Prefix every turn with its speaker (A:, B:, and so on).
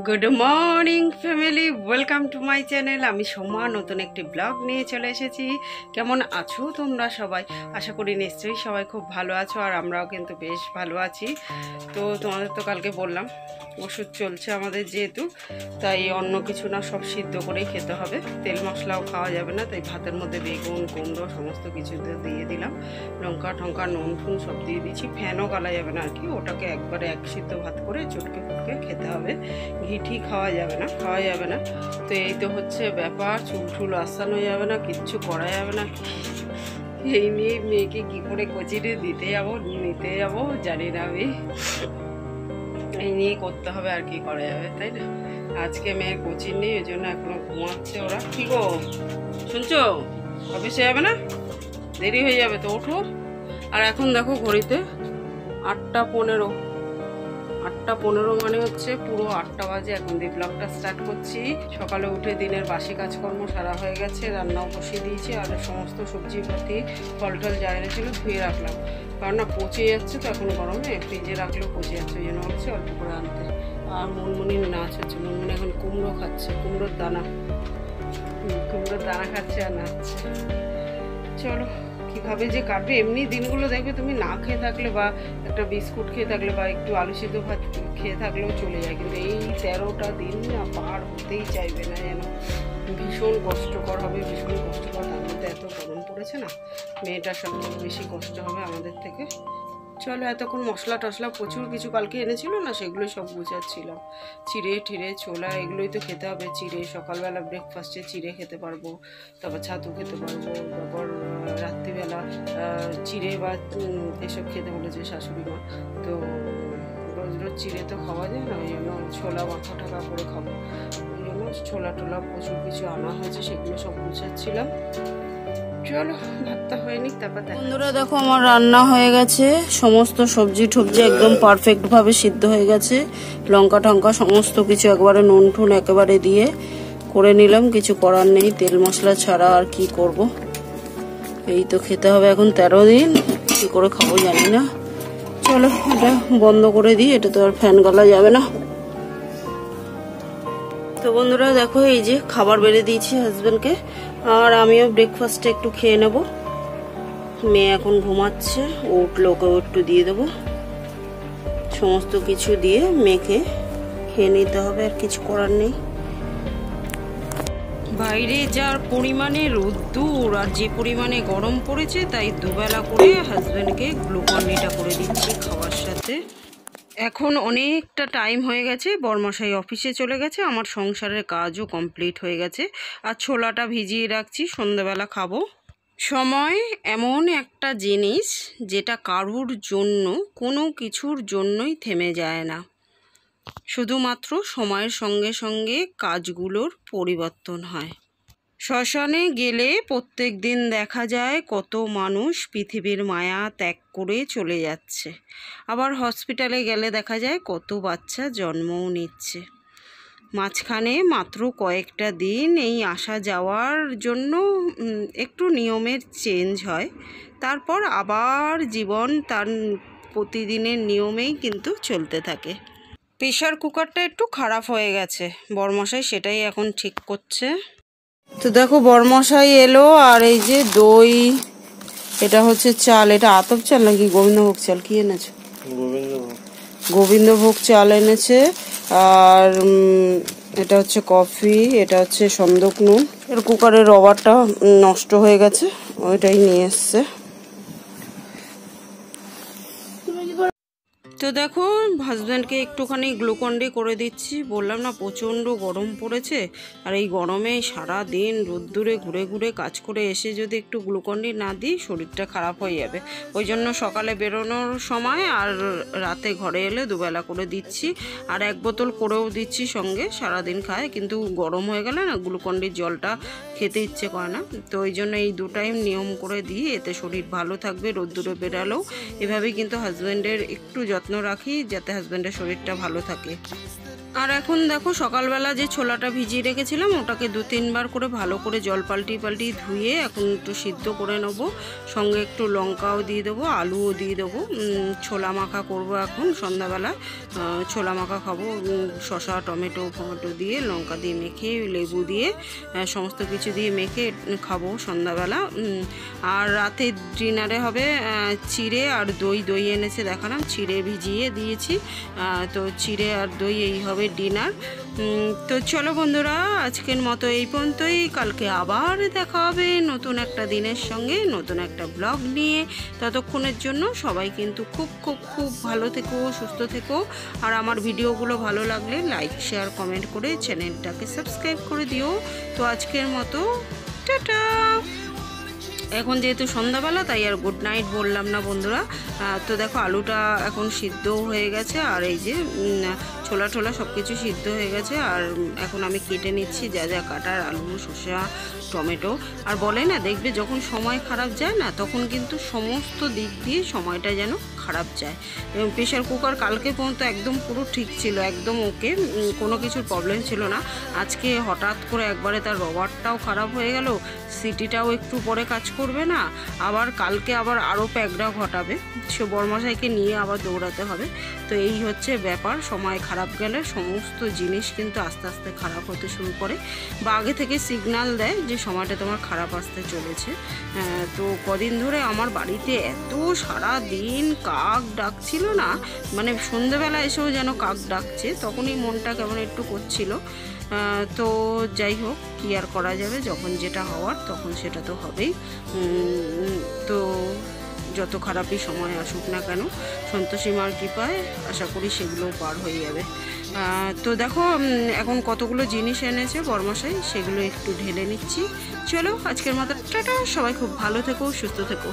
A: Good morning family, welcome to my channel. আমি সোমা নতুন একটি ব্লগ নিয়ে চলে এসেছি। কেমন আছো তোমরা সবাই? আশা করি নিশ্চয়ই সবাই খুব ভালো আছো, আর আমরাও কিন্তু বেশ ভালো আছি। তো তোমাদের তো কালকে বললাম ওষুধ চলছে আমাদের, যেহেতু তাই অন্য কিছু না, সব সিদ্ধ করেই খেতে হবে। তেল মশলাও খাওয়া যাবে না, তাই ভাতের মধ্যে বেগুন কুমড়ো সমস্ত কিছু দিয়ে দিলাম, লঙ্কা টঙ্কা নুন ফুন সব দিয়ে দিচ্ছি। ফ্যানও গালা যাবে না আর কি, ওটাকে একবারে এক সিদ্ধ ভাত করে চটকে ফুটকে খেতে হবে। ঘি খাওয়া যাবে না। তো এই তো হচ্ছে ব্যাপার, চুল টুল আসানো যাবে না, কিচ্ছু করা যাবে না। এই নিয়ে মেয়েকে কি করে কোচিনে নিতে যাবো জানি না আমি। এই নিয়ে করতে হবে, আর কি করা যাবে, তাই না? আজকে মেয়ের কোচিং নেই, ওই জন্য এখনো ঘুমাচ্ছে ওরা। কি গো শুনছো, অফিসে যাবে না? দেরি হয়ে যাবে তো, ওঠো। আর এখন দেখো ঘড়িতে 8:15। 8:15 মানে হচ্ছে পুরো 8টা বাজে। এখন দিয়ে ব্লগটা স্টার্ট করছি। সকালে উঠে দিনের বাসি কাজকর্ম সারা হয়ে গেছে, রান্নাও বসিয়ে দিয়েছি, আর সমস্ত সবজি পাতি ফল টল যা এনেছিল ধুয়ে রাখলাম, কারণ না পচে যাচ্ছে তো এখন গরমে, ফ্রিজে রাখলেও পচে যাচ্ছে, ওই জন্য হচ্ছে অল্প করে আনতে। আর মুনমুনির নাচ হচ্ছে, মুনমুনি এখন কুমড়ো খাচ্ছে, কুমড়োর দানা খাচ্ছে আর নাচছে। চলো, কীভাবে যে কাটবে এমনি দিনগুলো, দেখবে তুমি না খেয়ে থাকলে বা একটা বিস্কুট খেয়ে থাকলে বা একটু আলু সিদ্ধ ভাত খেয়ে থাকলেও চলে যায়, কিন্তু এই 13টা দিন না পার হতেই চাইবে না যেন। ভীষণ কষ্টকর হবে, ভীষণ কষ্টকর। তার মধ্যে এত গরম পড়েছে না, মেয়েটার সব থেকে বেশি কষ্ট হবে আমাদের থেকে। চলো, এতক্ষণ মশলা টশলা প্রচুর কিছু কালকে এনেছিল না, সেগুলোই সব গুছাচ্ছিলাম। চিড়ে ঠিড়ে ছোলা এগুলোই তো খেতে হবে। চিড়ে সকালবেলা ব্রেকফাস্টে চিড়ে খেতে পারবো, তারপর ছাতু খেতে পারবো, তারপর রাত্রিবেলা চিড়ে বা এসব খেতে বলেছে শাশুড়ি মা। তো রোজ রোজ চিড়ে তো খাওয়া যায় না, ওই জন্য ছোলা মাখা ঠাকা করে খাবো, ওই জন্য ছোলা টোলা প্রচুর কিছু আনা হয়েছে, সেগুলো সব গুছাচ্ছিলাম। চলো, ভাতটা হয়নি, তারপর বন্ধুরা দেখো আমার রান্না হয়ে গেছে। সমস্ত সবজি টবজি একদম পারফেক্ট ভাবে সিদ্ধ হয়ে গেছে। লঙ্কা টঙ্কা সমস্ত কিছু একবারে নুন টুন একেবারে দিয়ে করে নিলাম, কিছু করার নেই, তেল মশলা ছাড়া আর কি করব। এই তো খেতে হবে এখন 13 দিন, কি করে খাবো জানি না। চলো এটা বন্ধ করে দিই, এটা তো আর ফ্যান গলা যাবে না। তো বন্ধুরা দেখো, এই যে খাবার বেড়ে দিয়েছি হাজবেন্ডকে, আর আমিও ব্রেকফাস্টে একটু খেয়ে নেব। মেয়ে এখন ঘুমাচ্ছে, ও উঠলে ওকেও একটু দিয়ে দেবো। সমস্ত কিছু দিয়ে মেয়েকে খেয়ে নিতে হবে, আর কিছু করার নেই। বাইরে যার পরিমাণে রোদ্দুর আর যে পরিমাণে গরম পড়েছে, তাই দুবেলা করে হাজবেন্ডকে গ্লুকন-ডিটা করে দিচ্ছি খাওয়ার সাথে। এখন অনেকটা টাইম হয়ে গেছে, বরমশাই অফিসে চলে গেছে, আমার সংসারের কাজও কমপ্লিট হয়ে গেছে। আর ছোলাটা ভিজিয়ে রাখছি, সন্ধ্যাবেলা খাবো। সময় এমন একটা জিনিস যেটা কারুর জন্য কোনো কিছুর জন্যই থেমে যায় না, শুধুমাত্র সময়ের সঙ্গে সঙ্গে কাজগুলোর পরিবর্তন হয়। শ্মশানে গেলে প্রত্যেক দিন দেখা যায় কত মানুষ পৃথিবীর মায়া ত্যাগ করে চলে যাচ্ছে, আবার হসপিটালে গেলে দেখা যায় কত বাচ্চা জন্মও নিচ্ছে। মাঝখানে মাত্র কয়েকটা দিন এই আসা যাওয়ার জন্য একটু নিয়মের চেঞ্জ হয়, তারপর আবার জীবন তার প্রতিদিনের নিয়মেই কিন্তু চলতে থাকে। প্রেশার কুকারটা একটু খারাপ হয়ে গেছে, বরমশাই সেটাই এখন ঠিক করছে। তো দেখো বরমশাই এলো, আর এই যে দই, এটা হচ্ছে চাল, এটা আতপ চাল নাকি গোবিন্দভোগ চাল, কি এনেছে? গোবিন্দভোগ চাল এনেছে। আর এটা হচ্ছে কফি, এটা হচ্ছে সন্দক নুন। এর কুকারের রবারটা নষ্ট হয়ে গেছে, ওইটাই নিয়ে এসছে। তো দেখো হাজব্যান্ডকে একটুখানি গ্লুকন-ডি করে দিচ্ছি। বললাম না প্রচণ্ড গরম পড়েছে, আর এই গরমে সারা দিন রোদ্দুরে ঘুরে ঘুরে কাজ করে এসে যদি একটু গ্লুকন-ডি না দিই শরীরটা খারাপ হয়ে যাবে। ওই জন্য সকালে বেরোনোর সময় আর রাতে ঘরে এলে দুবেলা করে দিচ্ছি, আর 1 বোতল করেও দিচ্ছি সঙ্গে, সারাদিন খায়, কিন্তু গরম হয়ে গেলে না গ্লুকন-ডির জলটা খেতে ইচ্ছে করে না। তো ওই জন্য এই 2 টাইম নিয়ম করে দিই, এতে শরীর ভালো থাকবে রোদ্দুরে বেরালেও। এভাবেই কিন্তু হাজব্যান্ডের একটু যত্ন রাখি, যাতে হাজব্যান্ডের শরীরটা ভালো থাকে। আর এখন দেখো সকালবেলা যে ছোলাটা ভিজিয়ে রেখেছিলাম ওটাকে 2-3 বার করে ভালো করে জল পাল্টিয়ে ধুয়ে এখন একটু সিদ্ধ করে নেবো। সঙ্গে একটু লঙ্কাও দিয়ে দেবো, আলুও দিয়ে দেবো। ছোলা মাখা করবো এখন সন্ধ্যাবেলা, ছোলা মাখা খাবো। শসা টমেটো দিয়ে লঙ্কা দিয়ে মেখে লেবু দিয়ে সমস্ত কিছু দিয়ে মেখে খাবো সন্ধ্যাবেলা। আর রাতে ডিনারে হবে চিড়ে আর দই এনেছে দেখালাম, চিড়ে ভিজিয়ে দিয়েছি। তো চিড়ে আর দই এই হবে ডিনার। তো চলো বন্ধুরা, আজকের মতো এই পর্যন্তই। কালকে আবার দেখা হবে নতুন একটা দিনের সঙ্গে, নতুন একটা ব্লগ নিয়ে। ততক্ষণের জন্য সবাই কিন্তু খুব খুব খুব ভালো থেকো, সুস্থ থেকো। আর আমার ভিডিওগুলো ভালো লাগলে লাইক শেয়ার কমেন্ট করে চ্যানেলটাকে সাবস্ক্রাইব করে দিও। তো আজকের মতো টাটা। এখন যেহেতু সন্ধ্যাবেলা তাই আর গুড নাইট বললাম না বন্ধুরা। তো দেখো আলুটা এখন সিদ্ধ হয়ে গেছে, আর এই যে ছোলা টোলা সব কিছু সিদ্ধ হয়ে গেছে। আর এখন আমি কেটে নিচ্ছি যা যা কাটার, আলু শসা টমেটো। আর বলে না, দেখবে যখন সময় খারাপ যায় না তখন কিন্তু সমস্ত দিক দিয়ে সময়টা যেন খারাপ যায়। এবং প্রেশার কুকার কালকে পর্যন্ত একদম পুরো ঠিক ছিল, একদম ওকে, কোনো কিছুর প্রবলেম ছিল না। আজকে হঠাৎ করে একবারে তার রবারটাও খারাপ হয়ে গেল, সিটিটাও একটু পরে কাজ করবে না, আবার কালকে আবার আরও প্যাকডা ঘটাবে। সে বড়মশাইকে নিয়ে আবার দৌড়াতে হবে। তো এই হচ্ছে ব্যাপার, সময় খারাপ গেলে সমস্ত জিনিস কিন্তু আস্তে আস্তে খারাপ হতে শুরু করে, বা আগে থেকে সিগন্যাল দেয় যে সময়টা তোমার খারাপ আসতে চলেছে। তো কদিন ধরে আমার বাড়িতে এত সারা দিন কাক ডাকছিল না, মানে সন্ধেবেলা এসেও যেন কাক ডাকছে, তখনই মনটা কেমন একটু করছিল। তো যাই হোক, কী আর করা যাবে, যখন যেটা হওয়ার তখন সেটা তো হবেই। তো যত খারাপই সময় আসুক না কেন, সন্তোষী মার কৃপায় আশা করি সেগুলোও পার হয়ে যাবে। তো দেখো এখন কতগুলো জিনিস এনেছে বরমশাই, সেগুলো একটু ঢেলে নিচ্ছি। চলো আজকের মতো টাটা, সবাই খুব ভালো থেকো, সুস্থ থেকো।